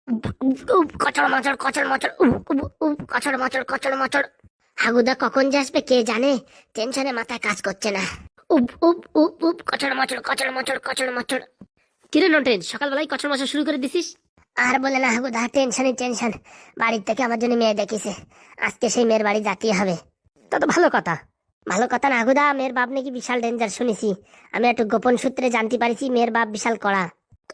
কচড় মচড় কচড় মচড় কচড় মচড় কচড় মচড়। হাগুদা কখন যে আসবে কে জানে, টেনশনে মাথায় কাজ করছে না। উপ উপ উপ উপ কচড় মচড় কচড় মচড় কচড় মচড়। কিরে নটেন, সকালবেলায় কচর মচর শুরু করে দিছিস? আর বলে না হাগুদা, টেনশনই টেনশন। বাড়ির থেকে আমার জন্য মেয়ে দেখেছে, আজকে সেই মেয়ের বাড়ি যেতেই হবে। তা তো ভালো কথা। ভালো কথা না হাগুদা, মেয়ের বাপ নাকি বিশাল ডেঞ্জার শুনেছি। আমি একটু গোপন সূত্রে জানতে পারিছি মেয়ের বাপ বিশাল কড়া।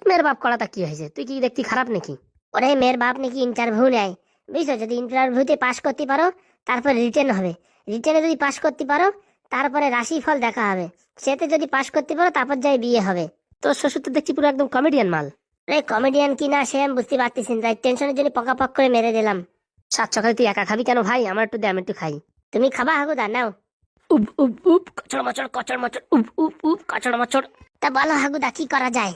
মেয়ের বাপ করাটা কি হয়েছে? তুই কি দেখতে খারাপ নাকি? ওরে মেয়ের বাপ নাকি ইন্টারভিউ নেয়, বুঝছো? যদি ইন্টারভিউতে পাশ করতে পারো তারপরে রিটেন হবে, রিটেনে যদি পাশ করতে পারো তারপরে রাশিফল দেখা হবে, সেতে যদি পাশ করতে পারো তারপর যাই বিয়ে হবে। তোর শ্বশুর তো দেখছি পুরো একদম কমেডিয়ান মাল। আরে কমেডিয়ান কি না সে আমি বুঝতে পারতেছি না, তাই টেনশনের জন্য পকাপক করে মেরে দিলাম। সাত সকালে তুই একা খাবি কেন ভাই? আমার একটু দে, আমি একটু খাই। তুমি খাবা হাগুদা? নাও। উপ উপ উপ কচর মচর কচর মচর উপ উপ উপ কচর মচর। তা বলো হাগুদা কি করা যায়?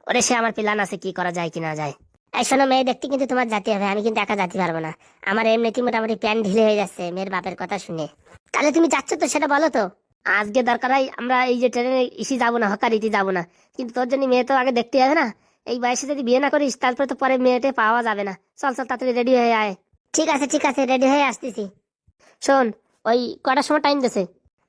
ওরে সে আমার প্ল্যান আছে, কি করা যায় কি না যায়। এই শোনো, মেয়ে দেখতে কিন্তু তোমার যেতে হবে, আমি কিন্তু একা যেতে পারবো না। আমার এমনিতে মোটামুটি প্যান ঢিলে হয়ে যাচ্ছে মেয়ের বাপের কথা শুনে। তাহলে তুমি যাচ্ছ তো সেটা বলো তো। আজকে দরকার হয় আমরা এই যে ট্রেনে ইসি যাবো না, হকারিটি যাবো না, কিন্তু তোর জন্য মেয়ে তো আগে দেখতে হবে না। এই বয়সে যদি বিয়ে না করিস তারপরে তো পরে মেয়েটে পাওয়া যাবে না। চল চল তাড়াতাড়ি রেডি হয়ে আয়। ঠিক আছে ঠিক আছে, রেডি হয়ে আসতেছি। শোন, ওই কটার সময় টাইম দিছে?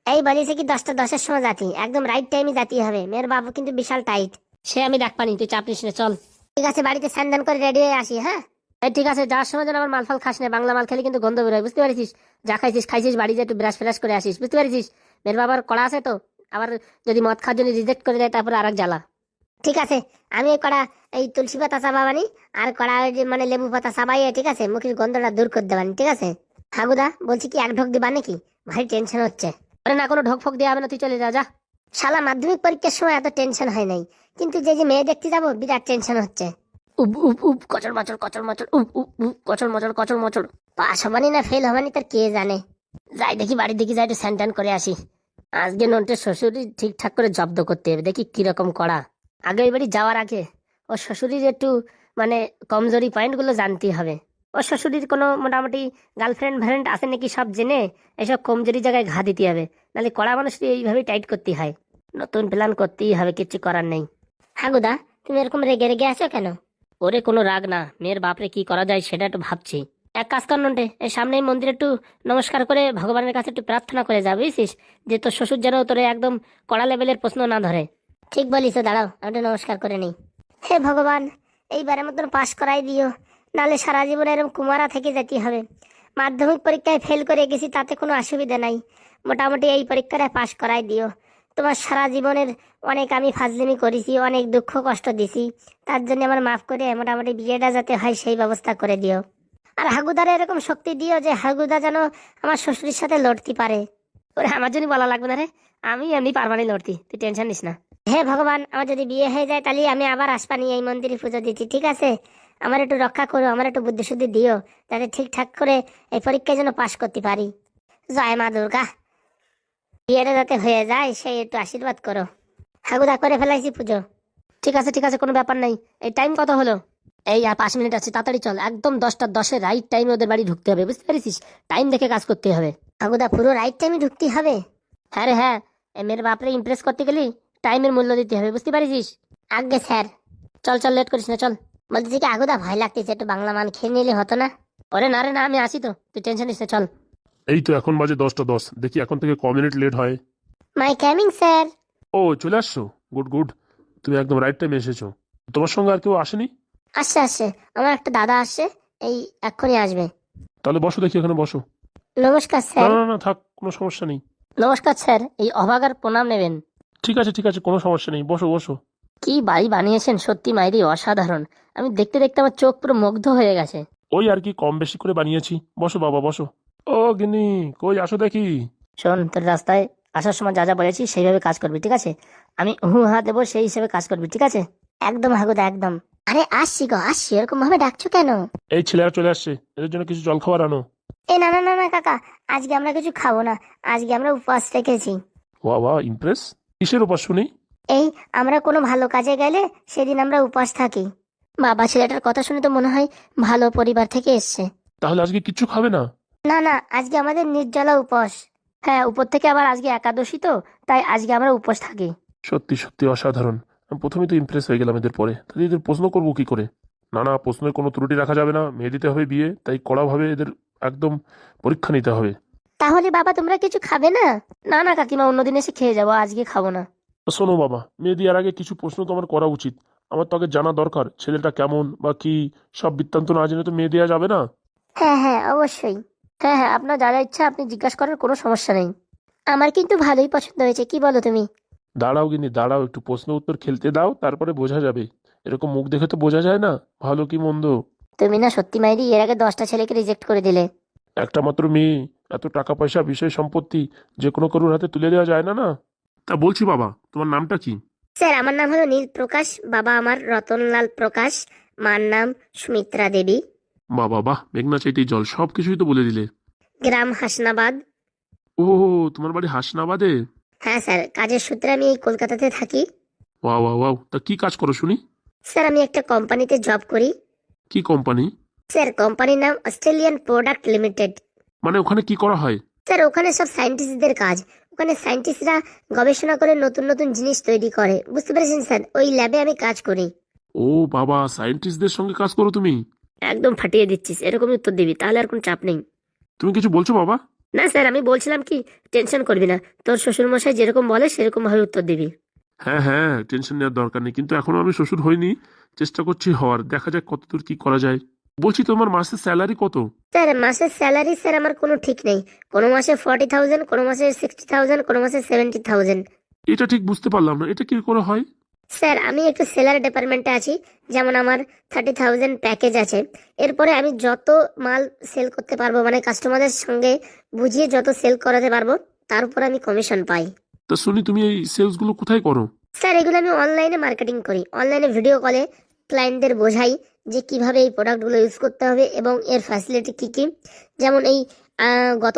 এই বলিছে কি 10টা 10-এর সময় যাতি, একদম রাইট টাইমে যাতে হবে, মেয়ের বাবু কিন্তু বিশাল টাইট। সে আমি দেখ পানি, তুই চাপ নিস না, চল। ঠিক আছে, বাড়িতে স্নান করে রেডি হয়ে আসি। হ্যাঁ এই ঠিক আছে, যাওয়ার সময় যেন আবার মালফাল খাস না, বাংলা মাল খেলে কিন্তু গন্ধ বেরোয়, বুঝতে পারিস? যা খাইছিস খাইছিস, বাড়ি যে একটু ব্রাশ ফ্রাশ করে আসিস, বুঝতে পারিস? মেয়ের বাবার কড়া আছে তো, আবার যদি মদ খাওয়ার জন্য রিজেক্ট করে দেয় তারপরে আর এক জ্বালা। ঠিক আছে, আমি কড়া এই তুলসী পাতা চাবাবানি, আর কড়া ওই যে মানে লেবু পাতা চাবাইয়ে, ঠিক আছে, মুখের গন্ধটা দূর করে দেবানি। ঠিক আছে হাগুদা, বলছি কি এক ঢোক দিবা নাকি? ভারী টেনশন হচ্ছে। আরে না, কোনো ঢোক ফোক দেওয়া হবে না, তুই চলে যা যা। শালা মাধ্যমিক পরীক্ষার সময় এত টেনশন হয় নাই, কিন্তু যে যে মেয়ে দেখতে যাবো বিরাট টেনশন হচ্ছে। উপ উপ উপ কচর মচর কচর মচর উপ উপ উপ কচর মচর কচর মচর। পাস হবানি না ফেল হবানি তার কে জানে। যাই দেখি বাড়ির দিকে যাই, একটু স্যান করে আসি। আজকে নন্টের শ্বশুরই ঠিকঠাক করে জব্দ করতে হবে, দেখি কিরকম করা। আগে ওই বাড়ি যাওয়ার আগে ও শ্বশুরির একটু মানে কমজোরি পয়েন্টগুলো জানতে হবে। ও শ্বশুরির কোনো মোটামুটি গার্লফ্রেন্ড ফ্রেন্ড আছে নাকি সব জেনে এসব কমজোরি জায়গায় ঘা দিতে হবে, নাহলে কড়া মানুষকে এইভাবেই টাইট করতে হয়। নতুন প্ল্যান করতেই হবে, কিচ্ছু করার নেই। হাগুদা, তুমি এরকম রেগে রেগে আছো কেন? ওরে কোনো রাগ না, মেয়ের বাপরে কি করা যায় সেটা একটু ভাবছি। এক কাজ কর নন্টে, এই সামনেই মন্দিরে একটু নমস্কার করে ভগবানের কাছে একটু প্রার্থনা করে যা, বুঝছিস? যে তোর শ্বশুর যেন তোরে একদম কড়া লেভেলের প্রশ্ন না ধরে। ঠিক বলিস, দাঁড়াও আমি একটু নমস্কার করে নিই। হে ভগবান, এইবারের মতন পাশ করাই দিও, নাহলে সারা জীবন এরকম কুমারা থেকে যেতে হবে। মাধ্যমিক পরীক্ষায় ফেল করে গেছি তাতে কোনো অসুবিধা নাই, মোটামুটি এই পরীক্ষায় পাশ করাই দিও। তোমার সারা জীবনের অনেক আমি ফাজলিমি করেছি, অনেক দুঃখ কষ্ট দিছি, তার জন্য আমার মাফ করে মোটামুটি বিয়েটা যাতে হয় সেই ব্যবস্থা করে দিও। আর হাগুদারে এরকম শক্তি দিও যে হাগুদা যেন আমার শ্বশুরের সাথে লড়তে পারে। ওরে আমার জন্য বলা লাগবে না রে, আমি এমনি পারবানি লড়তি, তুই টেনশন নিস না। হে ভগবান, আমার যদি বিয়ে হয়ে যায় তাহলে আমি আবার আসবানি এই মন্দিরে পুজো দিচ্ছি, ঠিক আছে? আমার একটু রক্ষা করো, আমার একটু বুদ্ধি শুদ্ধি দিও, যাতে ঠিকঠাক করে এই পরীক্ষায় যেন পাশ করতে পারি। জয় মা দুর্গা, বিয়েটা যাতে হয়ে যায় সেই একটু আশীর্বাদ করো। হাগুদা করে ফেলাইছি পুজো। ঠিক আছে, কোনো ব্যাপার নাই। এই টাইম কত হলো? এই আর 5 মিনিট আছে, তাড়াতাড়ি চল, একদম 10টা 10-এ রাইট টাইমে ওদের বাড়ি ঢুকতে হবে, বুঝতে পারিস? টাইম দেখে কাজ করতে হবে। হাগুদা পুরো রাইট টাইমে ঢুকতে হবে? হ্যাঁ রে হ্যাঁ, এই মেয়ের বাপরে ইমপ্রেস করতে গেলি টাইমের মূল্য দিতে হবে, বুঝতে পারিস? আজ্ঞে স্যার। চল চল, লেট করিস না, চল। বলতেছি কি হাগুদা, ভয় লাগতেছে, একটু বাংলা মান খেয়ে নিলে হতো না? ওরে না রে না, আমি আসি তো, তুই টেনশন নিস না, চল। এই তো এখন বাজে 10টা 10, দেখি এখন থেকে ক মিনিট লেট হয়। মাই কামিং স্যার। ও চলে আসছো, গুড গুড, তুমি একদম রাইট টাইমে এসেছো। তোমার সঙ্গে আর কেউ আসেনি? আসছে আসছে, আমার একটা দাদা আসছে, এই এক্ষুনি আসবে। তাহলে বসো, দেখি এখানে বসো। নমস্কার না স্যার। না না থাক, কোনো সমস্যা নেই। নমস্কার স্যার, এই অভাগার প্রণাম নেবেন। ঠিক আছে কোনো সমস্যা নেই, বসো বসো। কি বাড়ি বানিয়েছেন সত্যি মাইরি, অসাধারণ। আমি দেখতে দেখতে আমার চোখ পুরো মুগ্ধ হয়ে গেছে। ওই আর কি, কম বেশি করে বানিয়েছি, বসো বাবা বসো। ও গিন্নি, কই আসো দেখি। শোন, তোর রাস্তায় আসার সময় যা যা বলেছি সেইভাবে কাজ করবি, ঠিক আছে? আমি হু হা দেবো, সেই হিসেবে কাজ করবি, ঠিক আছে? একদম হাগুদা একদম। আরে আসছি গো আসছি, এরকম ভাবে ডাকছো কেন? এই ছেলেরা চলে আসছে, এদের জন্য কিছু জল খাবার আনো। এ না না না না কাকা, আজকে আমরা কিছু খাবো না, আজকে আমরা উপবাস রেখেছি। বাহ ইমপ্রেস, কিসের উপাস শুনি? এই আমরা কোনো ভালো কাজে গেলে সেদিন আমরা উপবাস থাকি। বাবা, ছেলেটার কথা শুনে তো মনে হয় ভালো পরিবার থেকে এসছে। তাহলে আজকে কিচ্ছু খাবে না? না না, আজকে আমাদের নির্জলা উপবাস। হ্যাঁ, উপর থেকে আবার আজকে একাদশী তো, তাই আজকে আমরা উপোস থাকি। সত্যি সত্যি অসাধারণ। আমি প্রথমে তো ইমপ্রেস হয়ে গেলাম এদের, পরে তাহলে এদের প্রশ্ন করবো কি করে? না না, প্রশ্নের কোনো ত্রুটি রাখা যাবে না, মেয়ে দিতে হবে বিয়ে, তাই কড়াভাবে এদের একদম পরীক্ষা নিতে হবে। তাহলে বাবা তোমরা কিছু খাবে না? না না কাকিমা, অন্যদিন এসে খেয়ে যাবো, আজকে খাবো না। শোনো বাবা, মেয়ে দেওয়ার আগে কিছু প্রশ্ন তোমার করা উচিত। আমার তো আগে জানা দরকার ছেলেটা কেমন বা কি, সব বৃত্তান্ত না জেনে তো মেয়ে দেওয়া যাবে না। হ্যাঁ হ্যাঁ অবশ্যই। হ্যাঁ হ্যাঁ, আপনার যা যা ইচ্ছা আপনি জিজ্ঞাসা করার কোনো সমস্যা নেই। আমার কিন্তু ভালোই পছন্দ হয়েছে, কি বলো তুমি? দাঁড়াও গিনি দাঁড়াও, একটু প্রশ্ন উত্তর খেলতে দাও, তারপরে বোঝা যাবে। এরকম মুখ দেখে তো বোঝা যায় না ভালো কি মন্দ। তুমি না সত্যি মাইরি এর আগে 10টা ছেলেকে রিজেক্ট করে দিলে। একটা মাত্র মেয়ে, এত টাকা পয়সা বিষয় সম্পত্তি যে কোনো কারোর হাতে তুলে দেওয়া যায় না না। তা বলছি বাবা, তোমার নামটা কি? স্যার আমার নাম হলো নীল প্রকাশ, বাবা আমার রতনলাল প্রকাশ, মার নাম সুমিত্রা দেবী, বাবা বাহ, মেঘনা চাইতেই জল, সব কিছুই তো বলে দিলে। গ্রাম হাসনাবাদ। ও, তোমার বাড়ি হাসনাবাদে? হ্যাঁ স্যার, কাজের সূত্রে আমি এই কলকাতাতে থাকি। ওয়াও ওয়াও ওয়াও, তা কি কাজ করো শুনি? স্যার আমি একটা কোম্পানিতে জব করি। কি কোম্পানি? স্যার কোম্পানির নাম অস্ট্রেলিয়ান প্রোডাক্ট লিমিটেড। মানে ওখানে কি করা হয়? স্যার ওখানে সব সায়েন্টিস্টদের কাজ। ওখানে সায়েন্টিস্টরা গবেষণা করে নতুন নতুন জিনিস তৈরি করে, বুঝতে পেরেছেন স্যার, ওই ল্যাবে আমি কাজ করি। ও বাবা, সায়েন্টিস্টদের সঙ্গে কাজ করো তুমি? একদম ফাটিয়ে দিচ্ছিস, এরকমই উত্তর দিবি, তাহলে আর কোনো চাপ নেই। তুমি কিছু বলছো বাবা? না স্যার, আমি বলছিলাম কি, টেনশন করবি না, তোর শ্বশুর মশাই যেরকম বলে সেরকম ভাবে উত্তর দিবি। হ্যাঁ হ্যাঁ, টেনশন নেওয়ার দরকার নেই, কিন্তু এখনো আমি শ্বশুর হইনি, চেষ্টা করছি হওয়ার, দেখা যাক কতদূর কি করা যায়। বলছি তোমার মাসের স্যালারি কত? স্যার মাসের স্যালারি স্যার আমার কোনো ঠিক নেই, কোনো মাসে 40,000, কোনো মাসে 60,000, কোনো মাসে 70,000। এটা ঠিক বুঝতে পারলাম না, এটা কি করে হয়? স্যার আমি একটু সেলার ডিপার্টমেন্টে আছি, যেমন আমার 30,000 প্যাকেজ আছে। এরপরে আমি যত মাল সেল করতে পারবো, মানে কাস্টমারদের সঙ্গে বুঝিয়ে যত সেল করাতে পারবো, তার উপর আমি কমিশন পাই। তা শুনি তুমি এই সেলসগুলো কোথায় করো? স্যার এগুলো আমি অনলাইনে মার্কেটিং করি, অনলাইনে ভিডিও কলে ক্লায়েন্টদের বোঝাই যে কিভাবে এই প্রোডাক্টগুলো ইউজ করতে হবে এবং এর ফ্যাসিলিটি কী কী। যেমন এই গত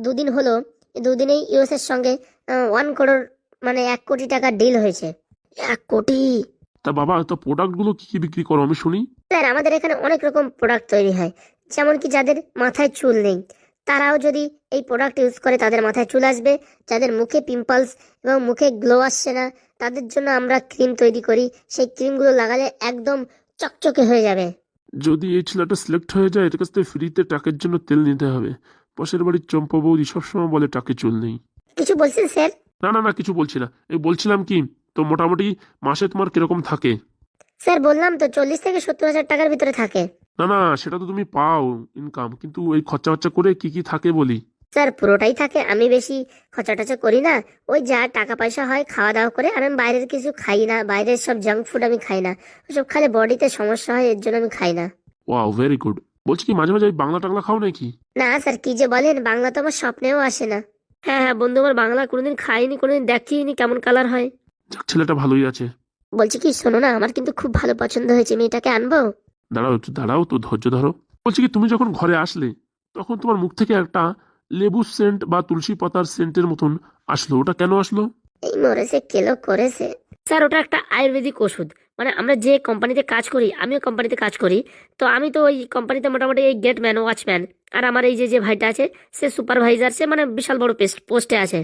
দুদিন হলো, এই দুদিনেই ইউএসের সঙ্গে 1 করোড়, মানে 1 কোটি টাকার ডিল হয়েছে। 1 কোটি! তা বাবা, তো প্রোডাক্টগুলো কি কি বিক্রি করো আমি শুনি? স্যার আমাদের এখানে অনেক রকম প্রোডাক্ট তৈরি হয়, যেমন কি যাদের মাথায় চুল নেই তারাও যদি এই প্রোডাক্ট ইউজ করে তাদের মাথায় চুল আসবে। যাদের মুখে পিম্পলস এবং মুখে গ্লো আসছে না তাদের জন্য আমরা ক্রিম তৈরি করি, সেই ক্রিমগুলো লাগালে একদম চকচকে হয়ে যাবে। যদি এই ছেলেটা সিলেক্ট হয়ে যায়, এর কাছ থেকে ফ্রিতে টাকের জন্য তেল নিতে হবে। পাশের বাড়ির চম্পা বৌদি সবসময় বলে টাকে চুল নেই। কিছু বলছেন স্যার? না না না, কিছু বলছি না, এই বলছিলাম কি, তো মোটামুটি মাসে তোমার কিরকম থাকে? স্যার বললাম তো 40 থেকে 70 হাজার টাকার ভিতরে থাকে। না না, সেটা তো তুমি পাও ইনকাম, কিন্তু এই খরচা খরচা করে কি কি থাকে বলি। স্যার পুরোটাই থাকে, আমি বেশি খরচা টচা করি না, ওই যা টাকা পয়সা হয় খাওয়া দাওয়া করে। আর আমি বাইরের কিছু খাই না, বাইরের সব জাঙ্ক ফুড আমি খাই না, ওসব খালে বডিতে সমস্যা হয়, এর জন্য আমি খাই না। Wow, very good. বলছি কি, মাঝে মাঝে ওই বাংলা টাংলা খাও নাকি? না স্যার, কি যে বলেন, বাংলা তো আমার স্বপ্নেও আসে না। হ্যাঁ হ্যাঁ বন্ধু, আমার বাংলা কোনোদিন খাইনি, কোনোদিন দেখিনি কেমন কালার হয়। যাক, ছেলেটা ভালোই আছে। বলছি কি, শোনো না, আমার কিন্তু খুব ভালো পছন্দ হয়েছে, মেয়েটাকে আনবো। দাঁড়াও একটু দাঁড়াও তো, ধৈর্য ধরো। বলছি কি, তুমি যখন ঘরে আসলে তখন তোমার মুখ থেকে একটা লেবু সেন্ট বা তুলসী পাতার সেন্টের মতন আসলো, ওটা কেন আসলো? এই মরেছে কেলো করেছে। স্যার ওটা একটা আয়ুর্বেদিক ওষুধ, মানে আমরা যে কোম্পানিতে কাজ করি, আমিও কোম্পানিতে কাজ করি, তো আমি তো ওই কোম্পানিতে মোটামুটি এই গেটম্যান, ওয়াচম্যান, আর আমার এই যে যে ভাইটা আছে সে সুপারভাইজার, সে মানে বিশাল বড় পোস্টে আছে।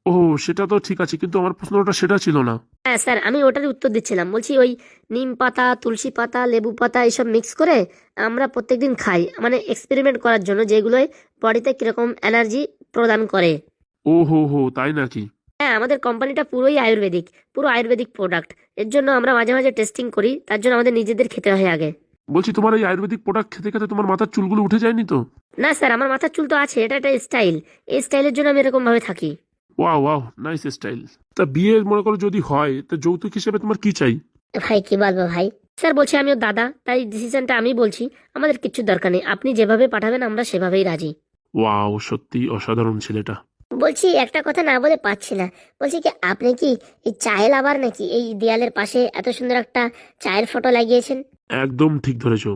ও, সেটা তো ঠিক আছে, কিন্তু আমার প্রশ্নটা সেটা ছিল না। হ্যাঁ স্যার, আমি ওটারই উত্তর দিচ্ছিলাম, বলছি ওই নিম পাতা, তুলসী পাতা, লেবু পাতা এইসব মিক্স করে আমরা প্রত্যেকদিন খাই, মানে এক্সপেরিমেন্ট করার জন্য, যেগুলোই বডিতে কিরকম এনার্জি প্রদান করে। ও হো হো, তাই নাকি? হ্যাঁ, আমাদের কোম্পানিটা পুরোই আয়ুর্বেদিক, পুরো আয়ুর্বেদিক প্রোডাক্ট। এর জন্য আমরা মাঝে মাঝে টেস্টিং করি, তার জন্য আমাদের নিজেদের খেতে হয় আগে। বলছি, তোমার এই আয়ুর্বেদিক প্রোডাক্ট খেতে খেতে তোমার মাথার চুলগুলো উঠে যায়নি তো? না স্যার, আমার মাথার চুল তো আছে, এটা একটা স্টাইল, এই স্টাইলের জন্য আমি এরকম ভাবে থাকি। Wow wow, nice style. তা বিয়ে মনে করো যদি হয়, তা যৌতুক হিসেবে তোমার কি চাই? ভাই কি বলবো ভাই। স্যার বলছি আমি ওর দাদা, তাই ডিসিশনটা আমি বলছি, আমাদের কিচ্ছু দরকার নেই, আপনি যেভাবে পাঠাবেন আমরা সেভাবেই রাজি। ওয়াও, সত্যি অসাধারণ ছেলেটা। বলছি একটা কথা না বলে পাচ্ছি না, বলছি কি আপনি কি এই চায়ের আবার নাকি এই দেয়ালের পাশে এত সুন্দর একটা চায়ের ফটো লাগিয়েছেন? একদম ঠিক ধরেছো।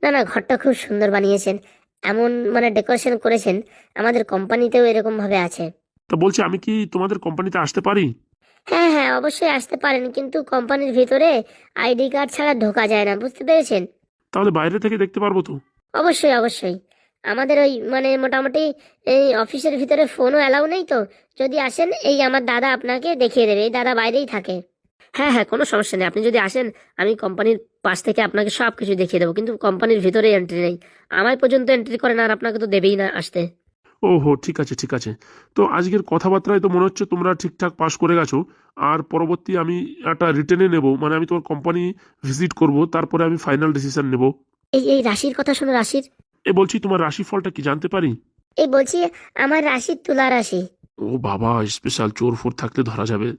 না না, ঘরটা খুব সুন্দর বানিয়েছেন, এমন মানে ডেকোরেশন করেছেন, আমাদের কোম্পানিতেও এরকম ভাবে আছে। তা বলছি, আমি কি তোমাদের কোম্পানিতে আসতে পারি? হ্যাঁ হ্যাঁ অবশ্যই আসতে পারেন, কিন্তু কোম্পানির ভিতরে আইডি কার্ড ছাড়া ঢোকা যায় না, বুঝতে পেরেছেন? তাহলে বাইরে থেকে দেখতে পারবো তো? অবশ্যই অবশ্যই, আমাদের ওই মানে মোটামুটি এই অফিসের ভিতরে ফোনও অ্যালাউ নেই তো। যদি আসেন, এই আমার দাদা আপনাকে দেখিয়ে দেবে, এই দাদা বাইরেই থাকে। হ্যাঁ হ্যাঁ, কোনো সমস্যা নেই, আপনি যদি আসেন আমি কোম্পানির পাশ থেকে আপনাকে সব কিছু দেখিয়ে দেবো, কিন্তু কোম্পানির ভিতরে এন্ট্রি নেই। আমায় পর্যন্ত এন্ট্রি করে না, আর আপনাকে তো দেবেই না আসতে। ওহো, ঠিক আছে ঠিক আছে। তো আজকের কথাবার্তায় তো মনে হচ্ছে তোমরা ঠিকঠাক পাস করে গেছো। আর পরবর্তী আমি একটা রিটেনে নেব, মানে আমি তোমার কোম্পানি ভিজিট করব, তারপরে আমি ফাইনাল ডিসিশন নেব। এই রাশির কথা শোনো, রাশির। বলছি তোমার রাশিফলটা কি জানতে পারি? এই বলছি, আমার রাশি তুলা রাশি। ও বাবা, স্পেশাল চোর ফোর থাকলে ধরা যাবে।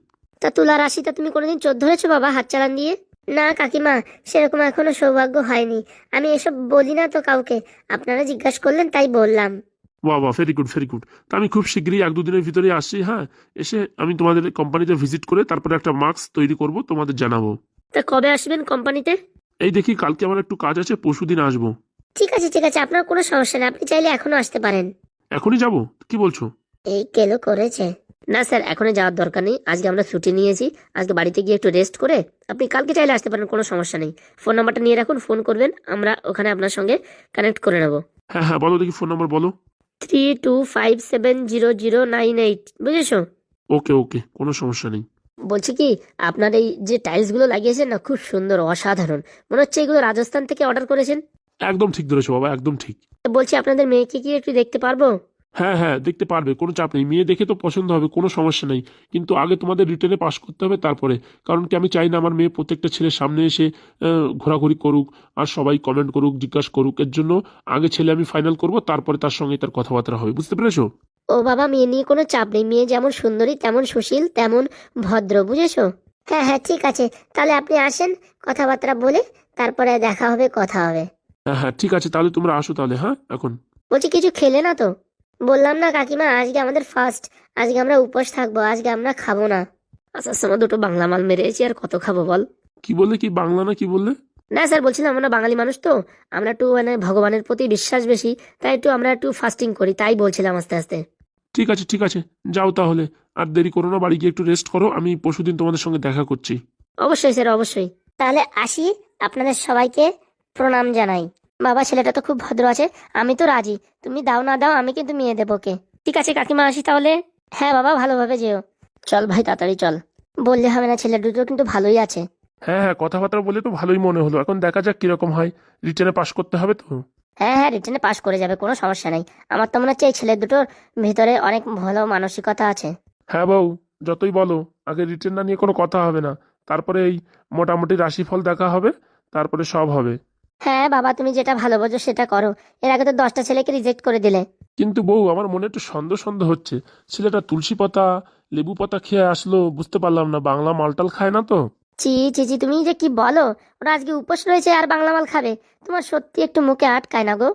তা তুলা রাশিটা তুমি কোনোদিন চোর ধরেছো বাবা হাত চালান দিয়ে? না কাকিমা, সেরকম এখনো সৌভাগ্য হয়নি। আমি এসব বলি না তো কাউকে, আপনারা জিজ্ঞাসা করলেন তাই বললাম। বাবা, ভেরি গুড ভেরি গুড। তা আমি খুব শীঘ্রই এক দুদিনের ভিতরে আসছি, হ্যাঁ। এসে আমি তোমাদের কোম্পানিতে ভিজিট করে তারপরে একটা মার্কস তৈরি করব, তোমাদের জানাবো। তা কবে আসবেন কোম্পানিতে? এই দেখি, কালকে আমার একটু কাজ আছে, পরশুদিন আসবো। ঠিক আছে ঠিক আছে, আপনার কোনো সমস্যা নেই, আপনি চাইলে এখনো আসতে পারেন। এখনই যাব? কি বলছো? এই কেলো করেছে। না স্যার, এখনই যাওয়ার দরকার নেই, আজকে আমরা ছুটি নিয়েছি, আজকে বাড়িতে গিয়ে একটু রেস্ট করে আপনি কালকে চাইলে আসতে পারেন, কোনো সমস্যা নেই। ফোন নাম্বারটা নিয়ে রাখুন, ফোন করবেন, আমরা ওখানে আপনার সঙ্গে কানেক্ট করে নেবো। হ্যাঁ হ্যাঁ, বলো দেখি, ফোন নাম্বার বলো। 32570098, বুঝেছো? ওকে ওকে, কোনো সমস্যা নেই। বলছি কি, আপনার এই যে টাইলস গুলো লাগিয়েছেন না, খুব সুন্দর, অসাধারণ, মনে হচ্ছে এগুলো রাজস্থান থেকে অর্ডার করেছেন। একদম ঠিক ধরেছো বাবা, একদম ঠিক। তো বলছি, আপনাদের মেয়েকে কি একটু দেখতে পারবো? হ্যাঁ হ্যাঁ, দেখতে পারবে, কোনো চাপ নেই। মেয়ে দেখে তো পছন্দ হবে, কোনো সমস্যা নেই। কিন্তু আগে তোমাদের রিটেনে পাস করতে হবে, তারপরে। কারণ কি, আমি চাই না আমার মেয়ে প্রত্যেকটা ছেলের সামনে এসে ঘোরাঘুরি করুক, আর সবাই কমেন্ট করুক, জিজ্ঞাসা করুক। এর জন্য আগে ছেলে আমি ফাইনাল করব, তারপরে তার সঙ্গে তার কথাবার্তা হবে, বুঝতে পেরেছো? ও বাবা, মেয়ে নিয়ে কোনো চাপ নেই, মেয়ে যেমন সুন্দরী তেমন সুশীল তেমন ভদ্র, বুঝেছো? হ্যাঁ হ্যাঁ ঠিক আছে, তাহলে আপনি আসেন, কথাবার্তা বলে তারপরে দেখা হবে, কথা হবে। হ্যাঁ হ্যাঁ, ঠিক আছে, তাহলে তোমরা আসো তাহলে, হ্যাঁ এখন। বলছি, কিছু খেলে না তো? বললাম না কাকিমা, আজকে আমাদের ফার্স্ট, আজকে আমরা উপোস থাকবো, আজকে আমরা খাবো না। আসার সময় দুটো বাংলা মাল মেরেছি, আর কত খাবো বল? কি বললে, কি বাংলা না কি বললে? না স্যার, বলছিলাম আমরা বাঙালি মানুষ তো, আমরা একটু মানে ভগবানের প্রতি বিশ্বাস বেশি, তাই একটু আমরা একটু ফাস্টিং করি, তাই বলছিলাম আস্তে আস্তে। ঠিক আছে ঠিক আছে, যাও তাহলে। আর দেরি করো না, বাড়ি গিয়ে একটু রেস্ট করো, আমি পরশুদিন তোমাদের সঙ্গে দেখা করছি। অবশ্যই স্যার, অবশ্যই। তাহলে আসি, আপনাদের সবাইকে প্রণাম জানাই। বাবা, ছেলেটা তো খুব ভদ্র আছে, আমি তো রাজি, তুমি দাও না দাও আমি কিন্তু মেয়ে দেবো কে। ঠিক আছে কাকিমা, আসি তাহলে। হ্যাঁ বাবা, ভালোভাবে যেও। চল ভাই, তাড়াতাড়ি চল। বললে হবে না, ছেলে দুটো কিন্তু ভালোই আছে। হ্যাঁ হ্যাঁ, কথাবার্তা বলে তো ভালোই মনে হলো। এখন দেখা যাক কিরকম হয়। রিটেনে পাস করতে হবে তো। হ্যাঁ হ্যাঁ, রিটেনে পাস করে যাবে, কোনো সমস্যা নেই। আমার তো মনে হচ্ছে এই ছেলে দুটোর ভিতরে অনেক ভালো মানসিকতা আছে। হ্যাঁ বউ, যতই বলো, আগে রিটেন না নিয়ে কোনো কথা হবে না। তারপরে এই মোটামুটি রাশিফল দেখা হবে, তারপরে সব হবে। হ্যাঁ বাবা, তুমি যেটা ভালো বোঝো সেটা করো, এর আগে তো 10টা ছেলেকে রিজেক্ট করে দিলে। কিন্তু বউ, আমার মনে একটু সন্দেহ সন্দেহ হচ্ছে। ছেলেটা তুলসী পাতা লেবু পাতা খেয়ে আসলো, বুঝতে পারলাম না, বাংলা মালটাল খায় না তো। চি চি চি, তুমি যে কি বলো, ওরা আজকে উপোস রয়েছে আর বাংলা মাল খাবে? তোমার সত্যি একটু মুখে আটকায় না গো।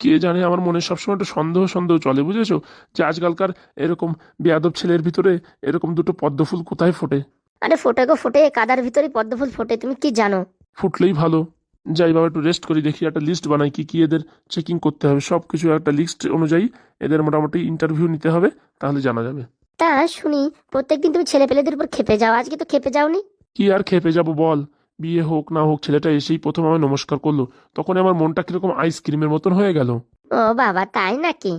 কে জানে, আমার মনে সবসময় একটু সন্দেহ সন্দেহ চলে, বুঝেছো? যে আজকালকার এরকম বেয়াদব ছেলের ভিতরে এরকম দুটো পদ্মফুল কোথায় ফোটে? আরে ফোটে গো ফোটে, কাদার ভিতরে পদ্মফুল ফোটে, তুমি কি জানো? ফুটলেই ভালো। যাই বাবা, একটু রেস্ট করি, দেখি একটা লিস্ট বানাই কি কি এদের চেকিং করতে হবে, সব কিছু একটা লিস্ট অনুযায়ী এদের মোটামুটি ইন্টারভিউ নিতে হবে, তাহলে জানা যাবে। তা শুনি, প্রত্যেকদিন তুমি ছেলে পেলেদের উপর খেপে যাও, আজকে তো খেপে যাওনি। কি আর খেপে যাব বল? বিয়ে হোক না হোক, ছেলেটা এসেই প্রথম আমায় নমস্কার করলো, তখন আমার মনটা কিরকম আইসক্রিমের মতন হয়ে গেল। ও বাবা, তাই নাকি?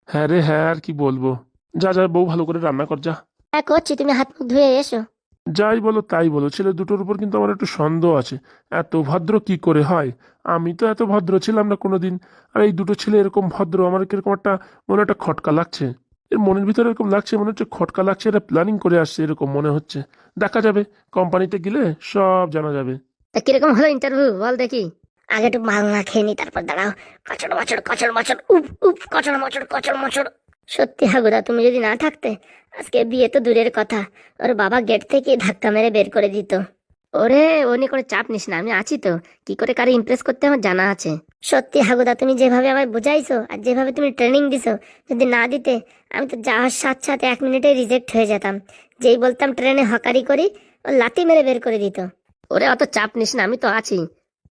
হ্যাঁ রে হ্যাঁ, আর কি বলবো। যা যা বউ, ভালো করে রান্না কর যা। হ্যাঁ করছি, তুমি হাত মুখ ধুয়ে এসো। যাই বলো তাই বলো, ছেলে দুটোর উপর কিন্তু আমার একটু সন্দেহ আছে। এত ভদ্র কি করে হয়? আমি তো এত ভদ্র ছিলাম না কোনোদিন। আর এই দুটো ছেলে এরকম ভদ্র, আমার কিরকম একটা মনে একটা খটকা লাগছে। এর মনের ভিতরে এরকম লাগছে, মনে হচ্ছে খটকা লাগছে, এটা প্ল্যানিং করে আসছে, এরকম মনে হচ্ছে। দেখা যাবে, কোম্পানিতে গেলে সব জানা যাবে। তা কিরকম হলো ইন্টারভিউ, বল দেখি। আগে একটু মাংনা খেয়ে নি, তারপর দাঁড়াও। কচড় মচড় কচড় মচড় উপ উপ, কচড় মচড় কচড় মচড়। সত্যি হাগুদা, তুমি যদি না থাকতে আজকে বিয়ে তো দূরের কথা, ওর বাবা গেট থেকে ধাক্কা মেরে বের করে দিত। ওরে, ও নিয়ে কোনো চাপ নিস না, আমি আছি তো, কি করে কারে ইমপ্রেস করতে আমার জানা আছে। সত্যি হাগুদা, তুমি যেভাবে আমায় বুঝাইছো আর যেভাবে তুমি ট্রেনিং দিছো, যদি না দিতে আমি তো যাওয়ার সাথে সাথে 1 মিনিটে রিজেক্ট হয়ে যেতাম। যেই বলতাম ট্রেনে হকারি করি, ও লাথি মেরে বের করে দিত। ওরে, অত চাপ নিস না, আমি তো আছি।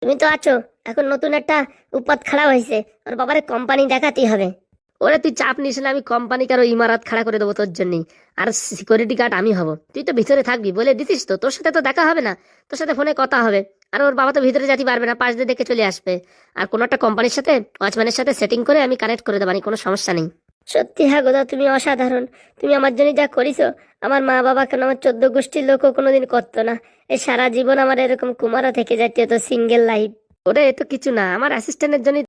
তুমি তো আছো, এখন নতুন একটা উপাত খাড়া হয়েছে, ওর বাবারে কোম্পানি দেখাতেই হবে। ওরে তুই চাপ নিস না, আমি কোম্পানি কারো ইমারত খাড়া করে দেবো তোর জন্যই। আর সিকিউরিটি গার্ড আমি হব, তুই তো ভিতরে থাকবি, বলে দিতিস তো, তোর সাথে তো দেখা হবে না, তোর সাথে ফোনে কথা হবে। আর ওর বাবা তো ভিতরে যেতে পারবে না, পাশ দিয়ে দেখে চলে আসবে। আর কোনো একটা কোম্পানির সাথে, ওয়াচম্যানের সাথে সেটিং করে আমি কানেক্ট করে দেবানি, কোনো সমস্যা নেই। সত্যি হ্যাঁ গোদা, তুমি অসাধারণ। তুমি আমার জন্য যা করিছো, আমার মা বাবা কেন আমার 14 গোষ্ঠীর লোকও কোনোদিন করতো না। এই সারা জীবন আমার এরকম কুমারা থেকে যাইতে হতো, সিঙ্গেল লাইফ। ওরে এ তো কিছু না, আমার অ্যাসিস্ট্যান্টের জন্য